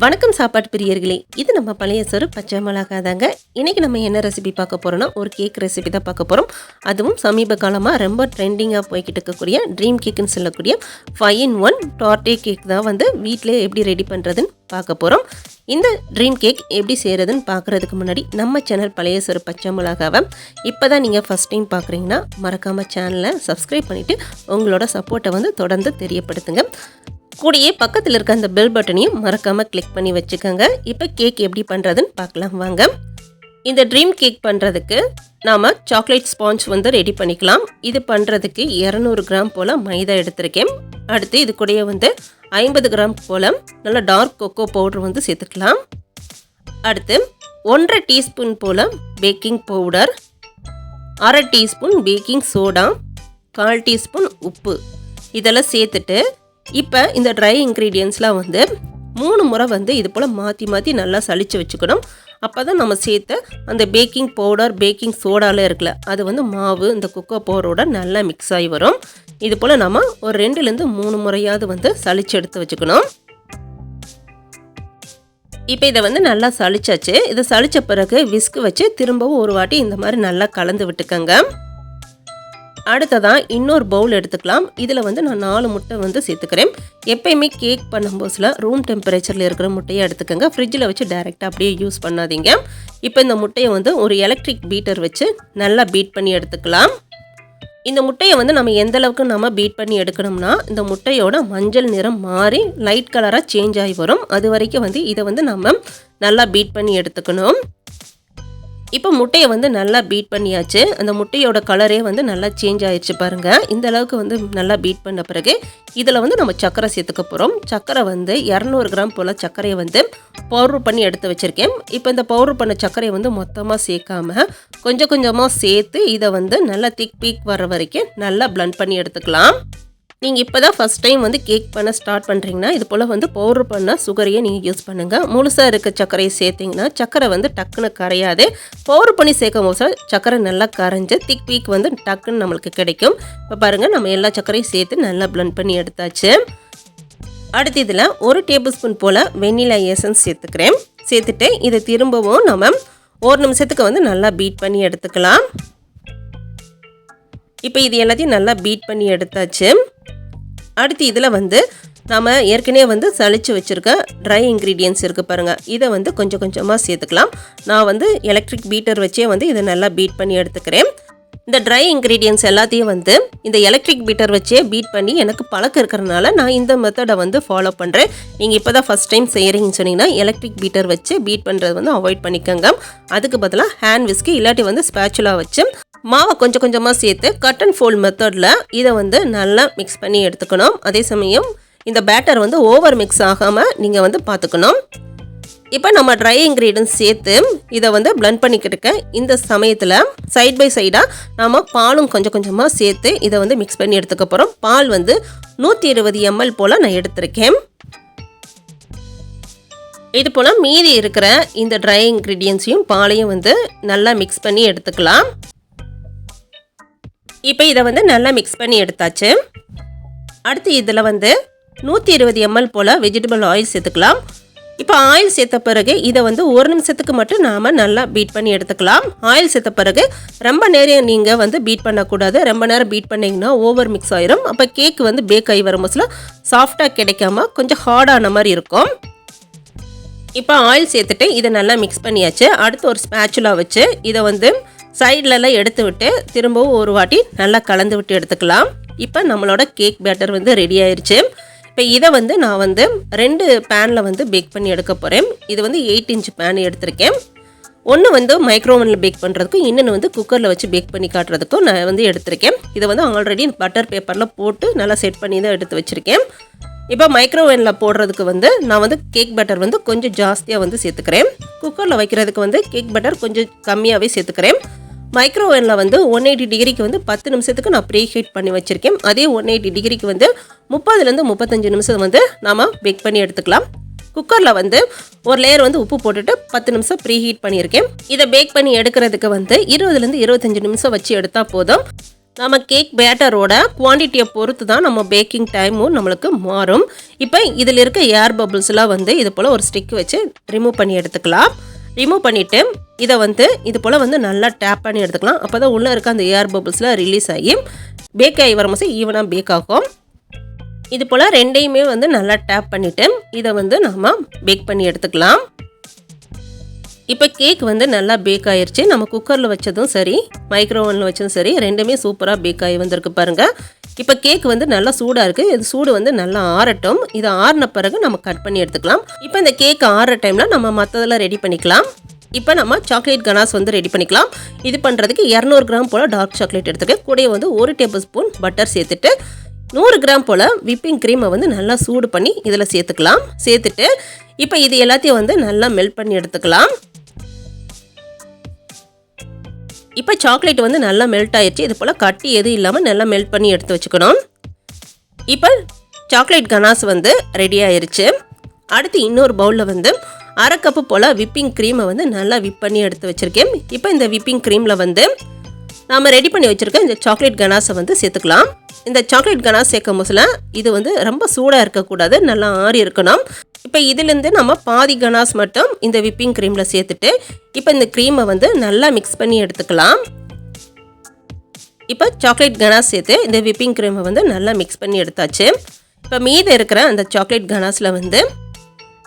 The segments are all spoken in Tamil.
வணக்கம் சாப்பாட்டு பிரியர்களே, இது நம்ம பழையசோறு பச்சைமொளகா தாங்க. இன்றைக்கி நம்ம என்ன ரெசிபி பார்க்க போகிறோன்னா, ஒரு கேக் ரெசிபி தான் பார்க்க போகிறோம். அதுவும் சமீப காலமாக ரொம்ப ட்ரெண்டிங்காக போய்கிட்டு இருக்கக்கூடிய ட்ரீம் கேக்குன்னு சொல்லக்கூடிய 5-in-1 டார்டே கேக் தான் வந்து வீட்டிலே எப்படி ரெடி பண்ணுறதுன்னு பார்க்க போகிறோம். இந்த ட்ரீம் கேக் எப்படி செய்கிறதுன்னு பார்க்குறதுக்கு முன்னாடி நம்ம சேனல் பழையசோறு பச்சைமொளகாவை இப்போ தான் நீங்கள் ஃபஸ்ட் டைம் பார்க்குறீங்கன்னா மறக்காமல் சேனலை சப்ஸ்கிரைப் பண்ணிவிட்டு உங்களோட சப்போர்ட்டை வந்து தொடர்ந்து தெரியப்படுத்துங்க. கூடயே பக்கத்தில் இருக்க அந்த பெல் பட்டனையும் மறக்காமல் கிளிக் பண்ணி வச்சுக்கோங்க. இப்போ கேக் எப்படி பண்ணுறதுன்னு பார்க்கலாம் வாங்க. இந்த ட்ரீம் கேக் பண்ணுறதுக்கு நாம் சாக்லேட் ஸ்பாஞ்ச் வந்து ரெடி பண்ணிக்கலாம். இது பண்ணுறதுக்கு 200 கிராம் போல் மைதா எடுத்திருக்கேன். அடுத்து இது கூடயே வந்து 50 கிராம் போல் நல்ல டார்க் கொக்கோ பவுடர் வந்து சேர்த்துக்கலாம். அடுத்து 1.5 டீஸ்பூன் போல் baking powder, 1/2 teaspoon baking soda, 1/4 teaspoon உப்பு இதெல்லாம் சேர்த்துட்டு இப்போ இந்த ட்ரை இன்க்ரீடியன்ஸ்லாம் வந்து 3 முறை வந்து இது போல் மாற்றி நல்லா சளிச்சு வச்சுக்கணும். அப்போ தான் நம்ம சேர்த்த அந்த பேக்கிங் பவுடர் பேக்கிங் சோடாவில் இருக்குல்ல, அது வந்து மாவு இந்த கொக்கோ பவுடரோட நல்லா மிக்ஸ் ஆகி வரும். இது போல் நம்ம ஒரு 2-3 முறையாவது வந்து சளிச்சு எடுத்து வச்சுக்கணும். இப்போ இதை வந்து நல்லா சளிச்சாச்சு. இதை சளிச்ச பிறகு விஸ்கு வச்சு திரும்பவும் ஒரு வாட்டி இந்த மாதிரி நல்லா கலந்து விட்டுக்கங்க. அடுத்ததான் இன்னொரு பவுல் எடுத்துக்கலாம். இதில் வந்து நான் 4 முட்டை வந்து சேர்த்துக்கிறேன். எப்பயுமே கேக் பண்ணும்போதுல ரூம் டெம்பரேச்சரில் இருக்கிற முட்டையை எடுத்துக்கோங்க. ஃப்ரிட்ஜில் வச்சு டைரெக்டாக அப்படியே யூஸ் பண்ணாதீங்க. இப்போ இந்த முட்டையை வந்து ஒரு எலக்ட்ரிக் பீட்டர் வச்சு நல்லா பீட் பண்ணி எடுத்துக்கலாம். இந்த முட்டையை வந்து நம்ம எந்த அளவுக்கு நம்ம பீட் பண்ணி எடுக்கணும்னா, இந்த முட்டையோட மஞ்சள் நிறம் மாறி லைட் கலராக சேஞ்ச் ஆகி வரும். அது வரைக்கும் வந்து இதை வந்து நம்ம நல்லா பீட் பண்ணி எடுத்துக்கணும். இப்போ முட்டையை வந்து நல்லா பீட் பண்ணியாச்சு. அந்த முட்டையோட கலரே வந்து நல்லா சேஞ்ச் ஆயிடுச்சு பாருங்கள். இந்த அளவுக்கு வந்து நல்லா பீட் பண்ண பிறகு இதில் வந்து நம்ம சர்க்கரை சேர்த்துக்க போகிறோம். சர்க்கரை வந்து 200 கிராம் போல் சர்க்கரையை வந்து பவுட்ரு பண்ணி எடுத்து வச்சுருக்கேன். இப்போ இந்த பவுட்ரு பண்ண சர்க்கரையை வந்து மொத்தமாக சேர்க்காம கொஞ்சம் கொஞ்சமாக சேர்த்து இதை வந்து நல்லா திக் பீக் வர வரைக்கும் நல்லா பிளெண்ட் பண்ணி எடுத்துக்கலாம். நீங்கள் இப்போ தான் ஃபஸ்ட் டைம் வந்து கேக் பண்ண ஸ்டார்ட் பண்ணுறீங்கன்னா இது போல் வந்து பவுட்ரு பண்ண சுகரையே நீங்கள் யூஸ் பண்ணுங்கள். முழுசாக இருக்க சர்க்கரையை சேர்த்திங்கன்னா சர்க்கரை வந்து டக்குன்னு கரையாது. பவுட்ரு பண்ணி சேர்க்கும் போது சர்க்கரை நல்லா கரைஞ்சி திக் பீக் வந்து டக்குன்னு நம்மளுக்கு கிடைக்கும். இப்போ பாருங்கள், நம்ம எல்லா சர்க்கரையும் சேர்த்து நல்லா பிளெண்ட் பண்ணி எடுத்தாச்சு. அடுத்து இதில் 1 டேபிள் ஸ்பூன் போல் வெண்ணிலா எசன்ஸ் சேர்த்துக்கிறேன். சேர்த்துட்டு இதை திரும்பவும் நம்ம 1 நிமிஷத்துக்கு வந்து நல்லா பீட் பண்ணி எடுத்துக்கலாம். இப்போ இது எல்லாத்தையும் நல்லா பீட் பண்ணி எடுத்தாச்சு. அடுத்து இதில் வந்து நம்ம ஏற்கனவே வந்து சளிச்சு வச்சுருக்க ட்ரை இன்க்ரீடியன்ஸ் இருக்குது பாருங்கள். இதை வந்து கொஞ்சம் கொஞ்சமாக சேர்த்துக்கலாம். நான் வந்து எலக்ட்ரிக் பீட்டர் வச்சே வந்து இதை நல்லா பீட் பண்ணி எடுத்துக்கிறேன். இந்த ட்ரை இன்க்ரீடியன்ஸ் எல்லாத்தையும் வந்து இந்த எலக்ட்ரிக் பீட்டர் வச்சே பீட் பண்ணி எனக்கு பழக்கம் இருக்கிறதுனால நான் இந்த மெத்தடை வந்து ஃபாலோ பண்ணுறேன். நீங்கள் இப்போ தான் ஃபஸ்ட் டைம் செய்கிறீங்கன்னு சொன்னீங்கன்னா எலக்ட்ரிக் பீட்டர் வச்சு பீட் பண்ணுறது வந்து அவாய்ட் பண்ணிக்கோங்க. அதுக்கு பதிலாக ஹேண்ட் விஸ்க்கு இல்லாட்டி வந்து ஸ்பேச்சுலா வச்சு மாவை கொஞ்சம் கொஞ்சமாக சேர்த்து கட் அண்ட் ஃபோல்ட் மெத்தடில் இதை வந்து நல்லா மிக்ஸ் பண்ணி எடுத்துக்கணும். அதே சமயம் இந்த பேட்டர் வந்து ஓவர் மிக்ஸ் ஆகாமல் நீங்கள் வந்து பார்த்துக்கணும். இப்போ நம்ம ட்ரை இன்க்ரீடியன்ஸ் சேர்த்து இதை வந்து பிளெண்ட் பண்ணிக்கிட்டு இந்த சமயத்தில் சைட் பை சைடாக நம்ம பாலும் கொஞ்சம் கொஞ்சமாக சேர்த்து இதை வந்து மிக்ஸ் பண்ணி எடுத்துக்க போகிறோம். பால் வந்து 120 ml போல் நான் எடுத்திருக்கேன். இது போல் மீதி இருக்கிற இந்த ட்ரை இன்க்ரீடியன்ஸையும் பாலையும் வந்து நல்லா மிக்ஸ் பண்ணி எடுத்துக்கலாம். இப்போ இதை வந்து நல்லா மிக்ஸ் பண்ணி எடுத்தாச்சு. அடுத்து இதில் வந்து 120 ml போல் வெஜிடபிள் ஆயில் சேர்த்துக்கலாம். இப்போ ஆயில் சேர்த்த பிறகு இதை வந்து 1 நிமிஷத்துக்கு மட்டும் நாம் நல்லா பீட் பண்ணி எடுத்துக்கலாம். ஆயில் சேர்த்த பிறகு ரொம்ப நேரம் நீங்கள் வந்து பீட் பண்ணக்கூடாது. ரொம்ப நேரம் பீட் பண்ணிங்கன்னா ஓவர் மிக்ஸ் ஆயிரும். அப்போ கேக் வந்து பேக் ஆகி வரும் போதுல சாஃப்டாக கிடைக்காம கொஞ்சம் ஹார்டான மாதிரி இருக்கும். இப்போ ஆயில் சேர்த்துட்டு இதை நல்லா மிக்ஸ் பண்ணியாச்சு. அடுத்து ஒரு ஸ்பேச்சுலா வச்சு இதை வந்து சைட்லலாம் எடுத்து விட்டு திரும்பவும் ஒரு வாட்டி நல்லா கலந்து விட்டு எடுத்துக்கலாம். இப்போ நம்மளோட கேக் பேட்டர் வந்து ரெடி ஆயிடுச்சு. இப்போ இதை வந்து நான் வந்து 2 பேனில் வந்து பேக் பண்ணி எடுக்க போகிறேன். இது வந்து 8 inch பேன் எடுத்திருக்கேன். ஒன்று வந்து மைக்ரோவனில் பேக் பண்ணுறதுக்கும் இன்னொன்று வந்து குக்கரில் வச்சு பேக் பண்ணி காட்டுறதுக்கும் நான் வந்து எடுத்திருக்கேன். இதை வந்து ஆல்ரெடி பட்டர் பேப்பரில் போட்டு நல்லா செட் பண்ணி தான் எடுத்து வச்சுருக்கேன். இப்போ மைக்ரோவேனில் போடுறதுக்கு வந்து நான் வந்து கேக் பட்டர் வந்து கொஞ்சம் ஜாஸ்தியாக வந்து சேர்த்துக்கிறேன். குக்கரில் வைக்கிறதுக்கு வந்து கேக் பட்டர் கொஞ்சம் கம்மியாகவே சேர்த்துக்கிறேன். மைக்ரோவேனில் வந்து 180 டிகிரிக்கு வந்து 10 நிமிஷத்துக்கு நான் ப்ரீ ஹீட் பண்ணி வச்சுருக்கேன். அதே 180 டிகிரிக்கு வந்து 30லேருந்து 35 நிமிஷம் வந்து நாம் பேக் பண்ணி எடுத்துக்கலாம். குக்கரில் வந்து ஒரு லேயர் வந்து உப்பு போட்டுட்டு 10 நிமிஷம் ப்ரீ ஹீட் பண்ணியிருக்கேன். இதை பேக் பண்ணி எடுக்கிறதுக்கு வந்து 20லேருந்து 25 நிமிஷம் வச்சு எடுத்தால் போதும். நம்ம கேக் பேட்டரோட குவான்டிட்டியை பொறுத்து தான் நம்ம பேக்கிங் டைமும் நம்மளுக்கு மாறும். இப்போ இதில் இருக்க ஏர் பபிள்ஸ்லாம் வந்து இது போல் ஒரு ஸ்டிக் வச்சு ரிமூவ் பண்ணி எடுத்துக்கலாம். ரிமூவ் பண்ணிவிட்டு இதை வந்து இது போல் வந்து நல்லா டேப் பண்ணி எடுத்துக்கலாம். அப்போ தான் உள்ளே இருக்க அந்த ஏர் பபிள்ஸ்லாம் ரிலீஸ் ஆகி பேக் ஆகி வரும்போது ஈவனாக பேக் ஆகும். இது போல் ரெண்டையுமே வந்து நல்லா டேப் பண்ணிவிட்டு இதை வந்து நம்ம பேக் பண்ணி எடுத்துக்கலாம். இப்போ கேக் வந்து நல்லா பேக் ஆயிடுச்சு. நம்ம குக்கரில் வச்சதும் சரி மைக்ரோவனில் வச்சதும் சரி ரெண்டுமே சூப்பராக பேக் ஆகி வந்திருக்கு பாருங்கள். இப்போ கேக் வந்து நல்லா சூடாக இருக்குது. இது சூடு வந்து நல்லா ஆறட்டும். இதை ஆறின பிறகு நம்ம கட் பண்ணி எடுத்துக்கலாம். இப்போ இந்த கேக் ஆறுற டைமில் நம்ம மற்றதெல்லாம் ரெடி பண்ணிக்கலாம். இப்போ நம்ம சாக்லேட் கனாஸ் வந்து ரெடி பண்ணிக்கலாம். இது பண்ணுறதுக்கு 200 கிராம் போல் டார்க் சாக்லேட் எடுத்துக்க, கூட வந்து 1 டேபிள் ஸ்பூன் பட்டர் சேர்த்துட்டு 100 கிராம் போல் விப்பிங் க்ரீமை வந்து நல்லா சூடு பண்ணி இதில் சேர்த்துக்கலாம். சேர்த்துட்டு இப்போ இது எல்லாத்தையும் வந்து நல்லா மெல்ட் பண்ணி எடுத்துக்கலாம். இப்போ சாக்லேட் வந்து நல்லா மெல்ட் ஆயிடுச்சு. இது போல் கட்டி எதுவும் இல்லாமல் நல்லா மெல்ட் பண்ணி எடுத்து வச்சுக்கணும். இப்போ சாக்லேட் கனாஸ் வந்து ரெடி ஆயிடுச்சு. அடுத்து இன்னொரு பவுலில் வந்து 1/2 கப்பு போல் விப்பிங் க்ரீமை வந்து நல்லா விப் பண்ணி எடுத்து வச்சுருக்கேன். இப்போ இந்த விப்பிங் க்ரீமில் வந்து நாம் ரெடி பண்ணி வச்சுருக்க இந்த சாக்லேட் கனாஸை வந்து சேர்த்துக்கலாம். இந்த சாக்லேட் கனாஸ் சேர்க்கும் போதுல இது வந்து ரொம்ப சூடாக இருக்கக்கூடாது, நல்லா ஆறி இருக்கணும். இப்போ இதிலேருந்து நம்ம பாதி கனாஸ் மட்டும் இந்த விப்பிங் க்ரீமில் சேர்த்துட்டு இப்போ இந்த க்ரீமை வந்து நல்லா மிக்ஸ் பண்ணி எடுத்துக்கலாம். இப்போ சாக்லேட் கனாஸ் சேர்த்து இந்த விப்பிங் க்ரீமை வந்து நல்லா மிக்ஸ் பண்ணி எடுத்தாச்சு. இப்போ மீதி இருக்கிற அந்த சாக்லேட் கனாஸில் வந்து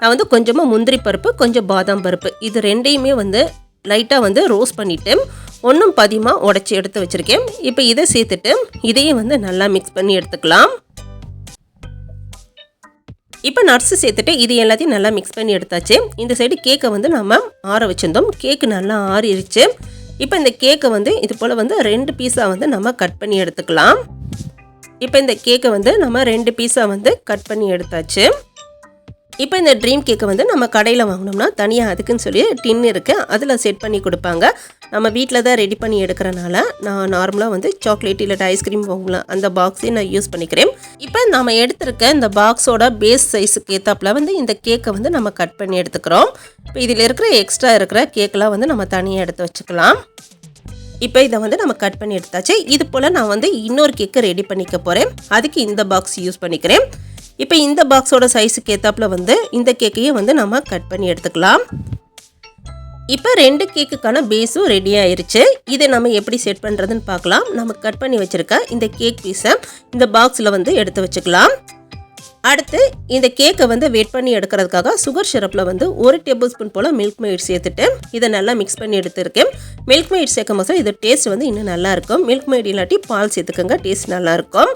நான் வந்து கொஞ்சமாக முந்திரி பருப்பு, கொஞ்சம் பாதாம் பருப்பு, இது ரெண்டையுமே வந்து லைட்டாக வந்து ரோஸ்ட் பண்ணிவிட்டு ஒன்றும் பாதியமாக உடச்சி எடுத்து வச்சுருக்கேன். இப்போ இதை சேர்த்துட்டு இதையும் வந்து நல்லா மிக்ஸ் பண்ணி எடுத்துக்கலாம். இப்போ நட்ஸு சேர்த்துட்டு இது எல்லாத்தையும் நல்லா மிக்ஸ் பண்ணி எடுத்தாச்சு. இந்த சைடு கேக்கை வந்து நம்ம ஆற வச்சுருந்தோம். கேக்கு நல்லா ஆறிடுச்சு. இப்போ இந்த கேக்கை வந்து இது போல் வந்து 2 பீஸாக வந்து நம்ம கட் பண்ணி எடுத்துக்கலாம். இப்போ இந்த கேக்கை வந்து நம்ம 2 பீஸாக வந்து கட் பண்ணி எடுத்தாச்சு. இப்போ இந்த ட்ரீம் கேக்கை வந்து நம்ம கடையில் வாங்கினோம்னா தனியாக அதுக்குன்னு சொல்லி டின் இருக்குது, அதில் செட் பண்ணி கொடுப்பாங்க. நம்ம வீட்டில் தான் ரெடி பண்ணி எடுக்கிறனால நான் நார்மலாக வந்து சாக்லேட் இல்லை ஐஸ்கிரீம் வாங்கலாம் அந்த பாக்ஸே நான் யூஸ் பண்ணிக்கிறேன். இப்போ நம்ம எடுத்துருக்க இந்த பாக்ஸோட பேஸ் சைஸுக்கு ஏற்றாப்புல வந்து இந்த கேக்கை வந்து நம்ம கட் பண்ணி எடுத்துக்கிறோம். இப்போ இதில் இருக்கிற எக்ஸ்ட்ரா இருக்கிற கேக்கெலாம் வந்து நம்ம தனியாக எடுத்து வச்சுக்கலாம். இப்போ இதை வந்து நம்ம கட் பண்ணி எடுத்தாச்சு. இது போல் நான் வந்து இன்னொரு கேக்கு ரெடி பண்ணிக்க போகிறேன். அதுக்கு இந்த பாக்ஸ் யூஸ் பண்ணிக்கிறேன். இப்போ இந்த பாக்ஸோட சைஸுக்கு ஏற்றாப்புல வந்து இந்த கேக்கையும் வந்து நம்ம கட் பண்ணி எடுத்துக்கலாம். இப்போ 2 கேக்குக்கான பேஸும் ரெடி ஆயிருச்சு. இதை நம்ம எப்படி செட் பண்ணுறதுன்னு பார்க்கலாம். நம்ம கட் பண்ணி வச்சுருக்க இந்த கேக் பீஸை இந்த பாக்ஸில் வந்து எடுத்து வச்சுக்கலாம். அடுத்து இந்த கேக்கை வந்து வெயிட் பண்ணி எடுக்கிறதுக்காக சுகர் சிரப்பில் வந்து 1 டேபிள் ஸ்பூன் போல் மில்க் மெய்ட் சேர்த்துட்டு இதை நல்லா மிக்ஸ் பண்ணி எடுத்துருக்கேன். மில்க் மெய்ட் சேர்க்கும் போது இது டேஸ்ட் வந்து இன்னும் நல்லாயிருக்கும். மில்க் மெய்ட் இல்லாட்டி பால் சேர்த்துக்கோங்க, டேஸ்ட் நல்லாயிருக்கும்.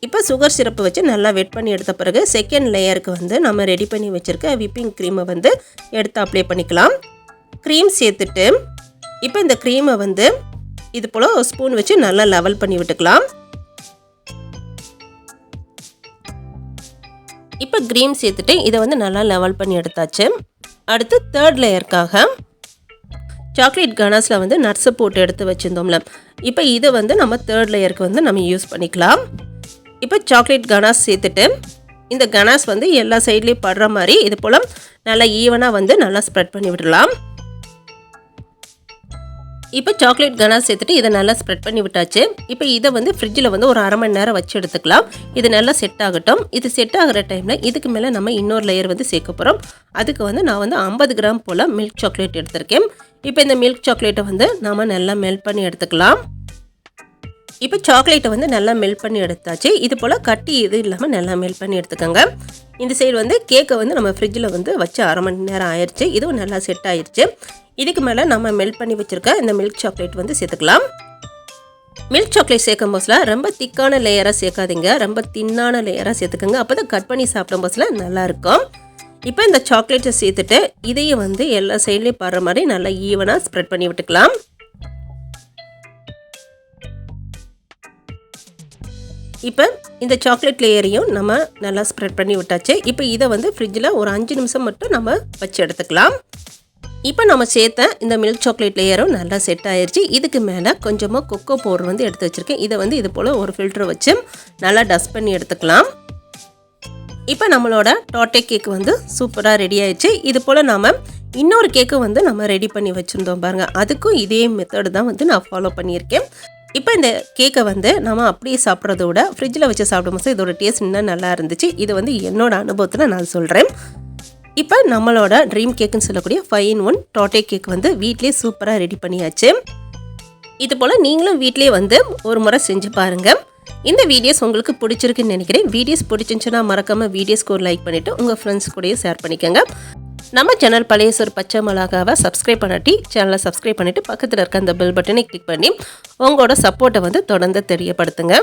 இப்போ சுகர் சிரப்பு வச்சு நல்லா வெட் பண்ணி எடுத்த பிறகு செகண்ட் லேயருக்கு வந்து நம்ம ரெடி பண்ணி வச்சுருக்க விப்பிங் க்ரீமை வந்து எடுத்து அப்ளை பண்ணிக்கலாம். க்ரீம் சேர்த்துட்டு இப்போ இந்த க்ரீமை வந்து இது போல் ஒரு ஸ்பூன் வச்சு நல்லா லெவல் பண்ணி விட்டுக்கலாம். இப்போ க்ரீம் சேர்த்துட்டு இதை வந்து நல்லா லெவல் பண்ணி எடுத்தாச்சு. அடுத்து தேர்ட் லேயருக்காக சாக்லேட் கனாஸில் வந்து நட்ஸை போட்டு எடுத்து வச்சுருந்தோம்ல, இப்போ இதை வந்து நம்ம தேர்ட் லேயருக்கு வந்து நம்ம யூஸ் பண்ணிக்கலாம். இப்போ சாக்லேட் கனாஸ் சேர்த்துட்டு இந்த கனாஸ் வந்து எல்லா சைட்லேயும் படுற மாதிரி இது போல் நல்லா ஈவனாக வந்து நல்லா ஸ்ப்ரெட் பண்ணி விடலாம். இப்போ சாக்லேட் கனாஸ் சேர்த்துட்டு இதை நல்லா ஸ்ப்ரெட் பண்ணி விட்டாச்சு. இப்போ இதை வந்து ஃப்ரிட்ஜில் வந்து ஒரு 1/2 மணி நேரம் வச்சு எடுத்துக்கலாம். இது நல்லா செட் ஆகட்டும். இது செட் ஆகிற டைமில் இதுக்கு மேலே நம்ம இன்னொரு லேயர் வந்து சேர்க்க போகிறோம். அதுக்கு வந்து நான் வந்து 50 கிராம் போல் மில்க் சாக்லேட் எடுத்திருக்கேன். இப்போ இந்த மில்க் சாக்லேட்டை வந்து நாம் நல்லா மெல்ட் பண்ணி எடுத்துக்கலாம். இப்போ சாக்லேட்டை வந்து நல்லா மெல்ட் பண்ணி எடுத்தாச்சு. இது போல் கட்டி இது இல்லாமல் நல்லா மெல்ட் பண்ணி எடுத்துக்கோங்க. இந்த சைடு வந்து கேக்கை வந்து நம்ம ஃப்ரிட்ஜில் வந்து வச்சு 1/2 மணி நேரம் ஆயிடுச்சு. இதுவும் நல்லா செட் ஆயிடுச்சு. இதுக்கு மேலே நம்ம மெல்ட் பண்ணி வச்சுருக்க இந்த மில்க் சாக்லேட் வந்து சேர்த்துக்கலாம். மில்க் சாக்லேட் சேர்க்கும் போதுல ரொம்ப திக்கான லேயராக சேர்க்காதீங்க, ரொம்ப தின்னான லேயராக சேர்த்துக்கோங்க. அப்போ தான் கட் பண்ணி சாப்பிடும் போதுல நல்லாயிருக்கும். இப்போ இந்த சாக்லேட்டை சேர்த்துட்டு இதையும் வந்து எல்லா சைட்லேயும் படுற மாதிரி நல்லா ஈவனாக ஸ்ப்ரெட் பண்ணி விட்டுக்கலாம். இப்போ இந்த சாக்லேட் லேயரையும் நம்ம நல்லா ஸ்ப்ரெட் பண்ணி விட்டாச்சு. இப்போ இதை வந்து ஃப்ரிட்ஜில் ஒரு 5 நிமிஷம் மட்டும் நம்ம வச்சு எடுத்துக்கலாம். இப்போ நம்ம சேர்த்த இந்த மில்க் சாக்லேட் லேயரும் நல்லா செட் ஆயிடுச்சு. இதுக்கு மேலே கொஞ்சமாக கொக்கோ பவுடர் வந்து எடுத்து வச்சுருக்கேன். இதை வந்து இது போல் ஒரு ஃபில்டர் வச்சு நல்லா டஸ்ட் பண்ணி எடுத்துக்கலாம். இப்போ நம்மளோட டோட்டே கேக் வந்து சூப்பராக ரெடி ஆயிடுச்சு. இது போல் நாம் இன்னொரு கேக்கு வந்து நம்ம ரெடி பண்ணி வச்சுருந்தோம் பாருங்கள். அதுக்கும் இதே மெத்தடு தான் வந்து நான் ஃபாலோ பண்ணியிருக்கேன். இப்போ இந்த கேக்கை வந்து நம்ம அப்படியே சாப்பிட்றத விட ஃப்ரிட்ஜில் வச்சு சாப்பிடும்போது இதோட டேஸ்ட் இன்னும் நல்லா இருந்துச்சு. இது வந்து என்னோட அனுபவத்தில் நான் சொல்கிறேன். இப்போ நம்மளோட ட்ரீம் கேக்குன்னு சொல்லக்கூடிய 5-in-1 டோட்டே கேக் வந்து வீட்டிலே சூப்பராக ரெடி பண்ணியாச்சு. இது போல் நீங்களும் வீட்டிலே வந்து ஒரு முறை செஞ்சு பாருங்கள். இந்த வீடியோஸ் உங்களுக்கு பிடிச்சிருக்குன்னு நினைக்கிறேன். வீடியோஸ் பிடிச்சிருந்துச்சுன்னா மறக்காமல் வீடியோஸ்க்கு ஒரு லைக் பண்ணிவிட்டு உங்கள் ஃப்ரெண்ட்ஸ் கூடயும் ஷேர் பண்ணிக்கோங்க. நம்ம சேனல் பழையசோறு பச்சை மிளகாவை சப்ஸ்கிரைப் பண்ணாட்டி சேனலை சப்ஸ்கிரைப் பண்ணிவிட்டு பக்கத்தில் இருக்க அந்த பெல் பட்டனை கிளிக் பண்ணி உங்களோட சப்போர்ட்டை வந்து தொடர்ந்து தெரியப்படுத்துங்க.